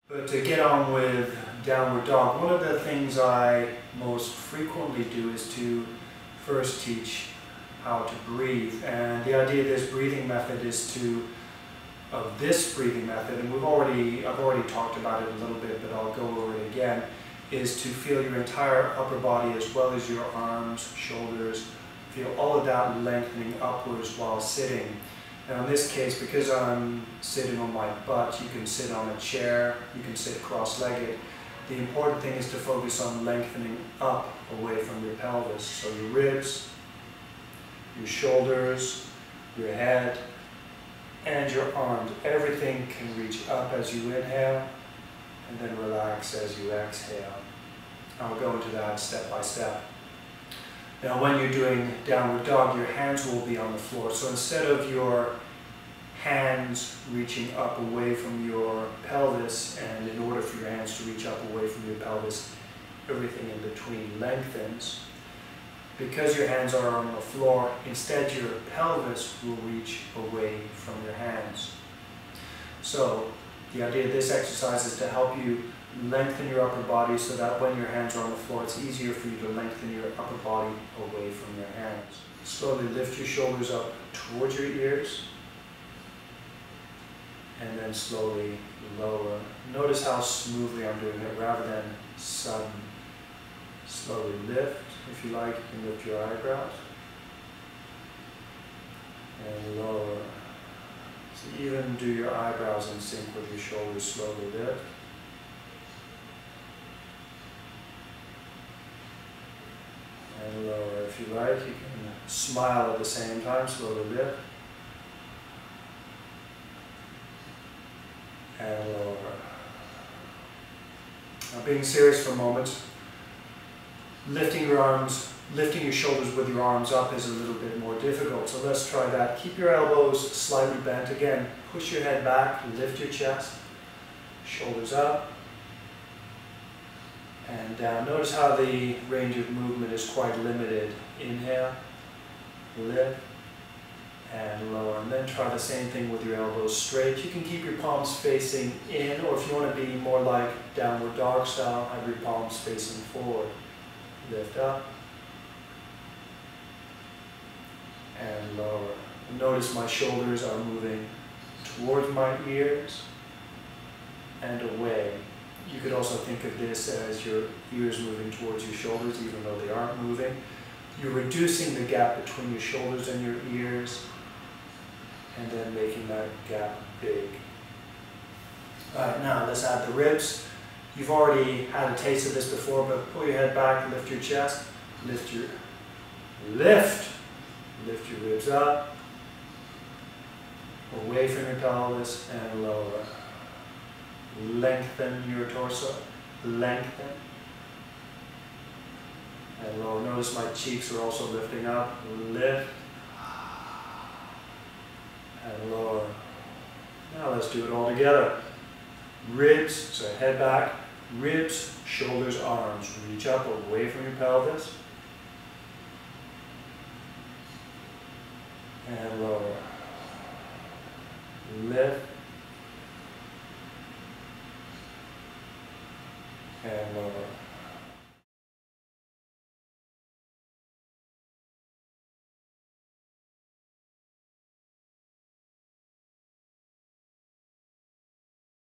But to get on with downward dog, one of the things I most frequently do is to first teach how to breathe. And the idea of this breathing method is and I've already talked about it a little bit, but I'll go over it again, is to feel your entire upper body as well as your arms, shoulders, feel all of that lengthening upwards while sitting. Now in this case, because I'm sitting on my butt, you can sit on a chair, you can sit cross-legged. The important thing is to focus on lengthening up away from your pelvis. So your ribs, your shoulders, your head, and your arms. Everything can reach up as you inhale and then relax as you exhale. I'll go into that step by step. Now when you're doing downward dog, your hands will be on the floor. So instead of your hands reaching up away from your pelvis, and in order for your hands to reach up away from your pelvis, everything in between lengthens. Because your hands are on the floor, instead your pelvis will reach away from your hands. So the idea of this exercise is to help you lengthen your upper body so that when your hands are on the floor, it's easier for you to lengthen your upper body away from your hands. Slowly lift your shoulders up towards your ears and then slowly lower. Notice how smoothly I'm doing it rather than sudden. Slowly lift. If you like, you can lift your eyebrows and lower. So even do your eyebrows in sync with your shoulders. Slowly lift. And lower. If you like, you can smile at the same time. Slowly lift. And lower. Now being serious for a moment, lifting your shoulders with your arms up is a little bit more difficult. So let's try that. Keep your elbows slightly bent. Again, push your head back, lift your chest, shoulders up and down. Notice how the range of movement is quite limited. Inhale, lift, and lower. And then try the same thing with your elbows straight. You can keep your palms facing in, or if you want to be more like downward dog style, have your palms facing forward. Lift up and lower. Notice my shoulders are moving towards my ears and away. You could also think of this as your ears moving towards your shoulders even though they aren't moving. You're reducing the gap between your shoulders and your ears and then making that gap big. Alright, now let's add the ribs. You've already had a taste of this before, but pull your head back, lift your chest, lift your ribs up, away from your pelvis and lower. Lengthen your torso, lengthen and lower. Notice my cheeks are also lifting up, lift and lower. Now let's do it all together. Ribs, so head back, ribs, shoulders, arms. Reach up away from your pelvis. And lower. Lift. And lower.